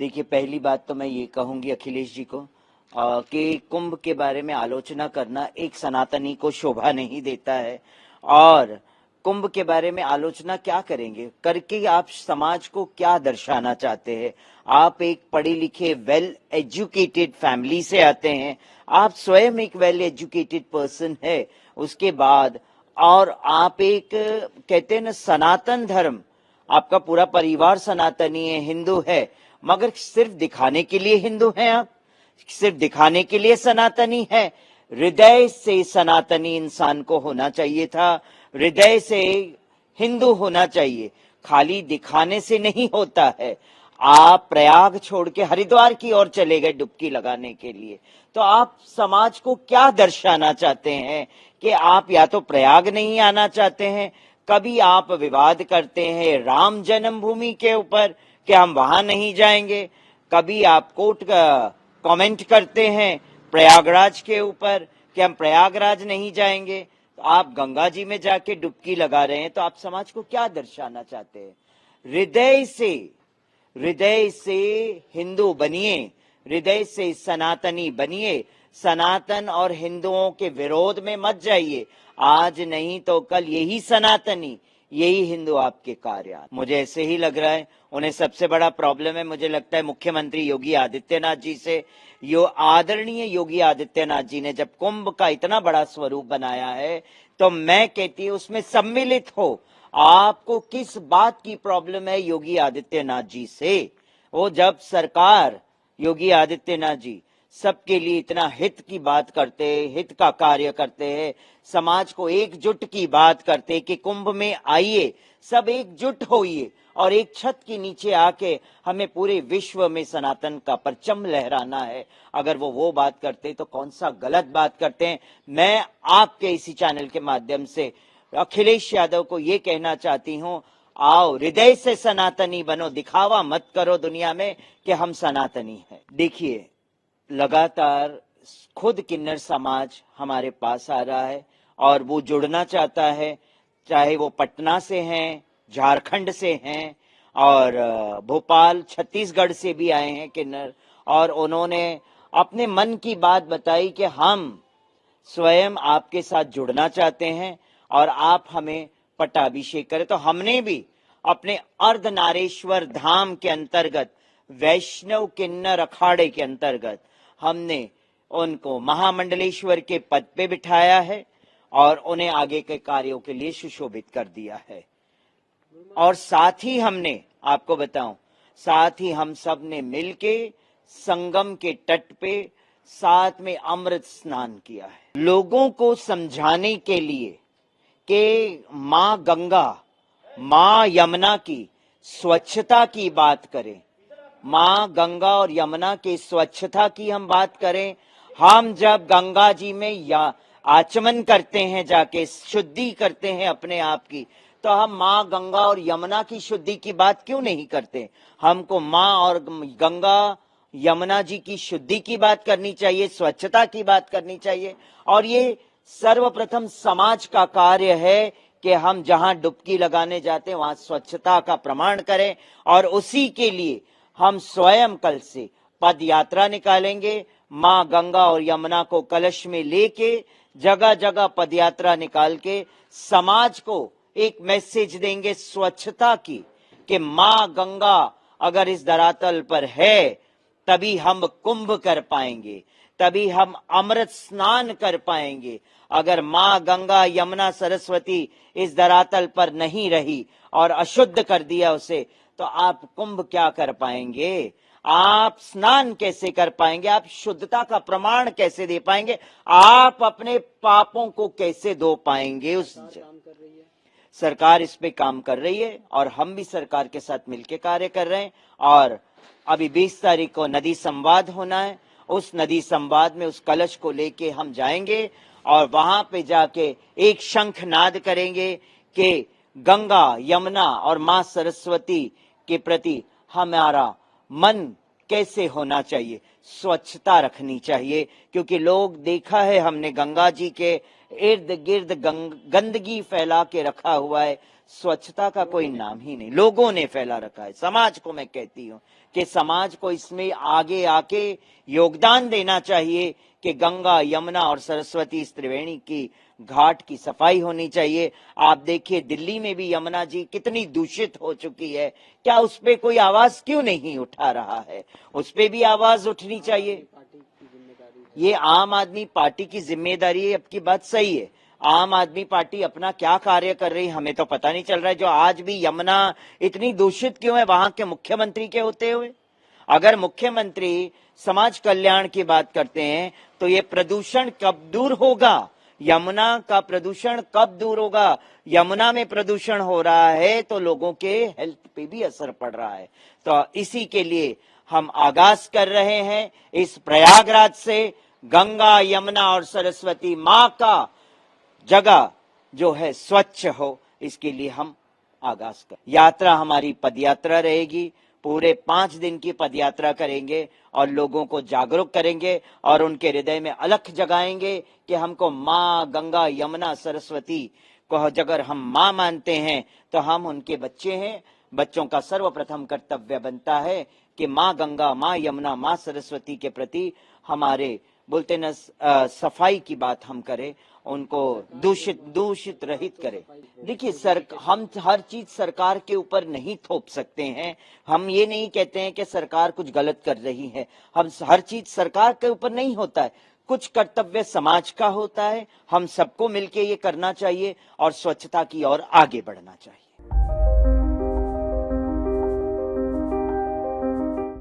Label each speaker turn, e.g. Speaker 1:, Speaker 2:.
Speaker 1: देखिए, पहली बात तो मैं ये कहूंगी अखिलेश जी को कि कुंभ के बारे में आलोचना करना एक सनातनी को शोभा नहीं देता है। और कुंभ के बारे में आलोचना क्या करेंगे करके, आप समाज को क्या दर्शाना चाहते हैं? आप एक पढ़े लिखे वेल एजुकेटेड फैमिली से आते हैं, आप स्वयं एक वेल एजुकेटेड पर्सन है। उसके बाद और आप एक कहते हैं ना सनातन धर्म, आपका पूरा परिवार सनातनी है, हिंदू है, मगर सिर्फ दिखाने के लिए हिंदू हैं आप, सिर्फ दिखाने के लिए सनातनी है। हृदय से सनातनी इंसान को होना चाहिए था, हृदय से हिंदू होना चाहिए, खाली दिखाने से नहीं होता है। आप प्रयाग छोड़ के हरिद्वार की ओर चले गए डुबकी लगाने के लिए, तो आप समाज को क्या दर्शाना चाहते हैं कि आप या तो प्रयाग नहीं आना चाहते हैं, कभी आप विवाद करते हैं राम जन्मभूमि के ऊपर कि हम वहां नहीं जाएंगे, कभी आप कोर्ट का कमेंट करते हैं प्रयागराज के ऊपर कि हम प्रयागराज नहीं जाएंगे, तो आप गंगा जी में जाके डुबकी लगा रहे हैं, तो आप समाज को क्या दर्शाना चाहते हैं? हृदय से हिंदू बनिए, हृदय से सनातनी बनिए, सनातन और हिंदुओं के विरोध में मत जाइए। आज नहीं तो कल यही सनातनी, यही हिंदू आपके कार्य। मुझे ऐसे ही लग रहा है उन्हें सबसे बड़ा प्रॉब्लम है, मुझे लगता है मुख्यमंत्री योगी आदित्यनाथ जी से। आदरणीय योगी आदित्यनाथ जी ने जब कुंभ का इतना बड़ा स्वरूप बनाया है, तो मैं कहती हूँ उसमें सम्मिलित हो। आपको किस बात की प्रॉब्लम है योगी आदित्यनाथ जी से? वो जब सरकार योगी आदित्यनाथ जी सबके लिए इतना हित की बात करते, हित का कार्य करते हैं, समाज को एकजुट की बात करते कि कुंभ में आइए, सब एकजुट होइए और एक छत के नीचे आके हमें पूरे विश्व में सनातन का परचम लहराना है, अगर वो बात करते तो कौन सा गलत बात करते हैं। मैं आपके इसी चैनल के माध्यम से अखिलेश यादव को ये कहना चाहती हूं, आओ हृदय से सनातनी बनो, दिखावा मत करो दुनिया में कि हम सनातनी हैं। देखिए, लगातार खुद किन्नर समाज हमारे पास आ रहा है और वो जुड़ना चाहता है, चाहे वो पटना से हैं, झारखंड से हैं और भोपाल छत्तीसगढ़ से भी आए हैं किन्नर, और उन्होंने अपने मन की बात बताई कि हम स्वयं आपके साथ जुड़ना चाहते हैं और आप हमें पट्टाभिषेक करें। तो हमने भी अपने अर्धनारेश्वर धाम के अंतर्गत, वैष्णव किन्नर अखाड़े के अंतर्गत, हमने उनको महामंडलेश्वर के पद पे बिठाया है और उन्हें आगे के कार्यों के लिए सुशोभित कर दिया है। और साथ ही हमने, आपको बताऊं, साथ ही हम सब ने मिलके संगम के तट पे साथ में अमृत स्नान किया है, लोगों को समझाने के लिए कि माँ गंगा, माँ यमुना की स्वच्छता की बात करें, माँ गंगा और यमुना की स्वच्छता की हम बात करें। हम जब गंगा जी में या आचमन करते हैं, जाके शुद्धि करते हैं अपने आप की, तो हम माँ गंगा और यमुना की शुद्धि की बात क्यों नहीं करते? हमको माँ और गंगा यमुना जी की शुद्धि की बात करनी चाहिए, स्वच्छता की बात करनी चाहिए। और ये सर्वप्रथम समाज का कार्य है कि हम जहां डुबकी लगाने जाते हैं वहां स्वच्छता का प्रमाण करें, और उसी के लिए हम स्वयं कल से पद यात्रा निकालेंगे, माँ गंगा और यमुना को कलश में लेके जगह जगह पद यात्रा निकाल के समाज को एक मैसेज देंगे स्वच्छता की, कि माँ गंगा अगर इस धरातल पर है तभी हम कुंभ कर पाएंगे, तभी हम अमृत स्नान कर पाएंगे। अगर माँ गंगा यमुना सरस्वती इस धरातल पर नहीं रही और अशुद्ध कर दिया उसे, तो आप कुंभ क्या कर पाएंगे? आप स्नान कैसे कर पाएंगे? आप शुद्धता का प्रमाण कैसे दे पाएंगे? आप अपने पापों को कैसे धो पाएंगे? सरकार इस पे काम कर रही है और हम भी सरकार के साथ मिलकर कार्य कर रहे हैं। और अभी 20 तारीख को नदी संवाद होना है, उस नदी संवाद में उस कलश को लेके हम जाएंगे और वहां पे जाके एक शंखनाद करेंगे कि गंगा यमुना और मां सरस्वती के प्रति हमारा मन कैसे होना चाहिए, स्वच्छता रखनी चाहिए। क्योंकि लोग, देखा है हमने, गंगा जी के इर्द गिर्द गंदगी फैला के रखा हुआ है, स्वच्छता का कोई नाम ही नहीं लोगों ने फैला रखा है। समाज को मैं कहती हूँ कि समाज को इसमें आगे आके योगदान देना चाहिए कि गंगा, यमुना और सरस्वती इस त्रिवेणी की घाट की सफाई होनी चाहिए। आप देखिए दिल्ली में भी यमुना जी कितनी दूषित हो चुकी है, क्या उस पे कोई आवाज क्यों नहीं उठा रहा है? उस पे भी आवाज उठनी चाहिए। ये आम आदमी पार्टी की जिम्मेदारी है। आपकी बात सही है, आम आदमी पार्टी अपना क्या कार्य कर रही है हमें तो पता नहीं चल रहा है। जो आज भी यमुना इतनी दूषित क्यों है वहां के मुख्यमंत्री के होते हुए? अगर मुख्यमंत्री समाज कल्याण की बात करते हैं तो ये प्रदूषण कब दूर होगा? यमुना का प्रदूषण कब दूर होगा? यमुना में प्रदूषण हो रहा है तो लोगों के हेल्थ पे भी असर पड़ रहा है। तो इसी के लिए हम आगाज कर रहे हैं इस प्रयागराज से, गंगा, यमुना और सरस्वती मां का जगह जो है स्वच्छ हो, इसके लिए हम आगाज कर। यात्रा हमारी पदयात्रा रहेगी, पूरे 5 दिन की पदयात्रा करेंगे और लोगों को जागरूक करेंगे और उनके हृदय में अलख जगाएंगे कि हमको माँ गंगा, यमुना, सरस्वती को अगर हम माँ मानते हैं तो हम उनके बच्चे हैं। बच्चों का सर्वप्रथम कर्तव्य बनता है कि माँ गंगा, माँ यमुना, माँ सरस्वती के प्रति हमारे बोलते न सफाई की बात हम करें, उनको दूषित रहित करें। देखिए हम हर चीज सरकार के ऊपर नहीं थोप सकते हैं। हम ये नहीं कहते हैं कि सरकार कुछ गलत कर रही है, हम हर चीज सरकार के ऊपर नहीं होता है, कुछ कर्तव्य समाज का होता है। हम सबको मिलके ये करना चाहिए और स्वच्छता की ओर आगे बढ़ना चाहिए।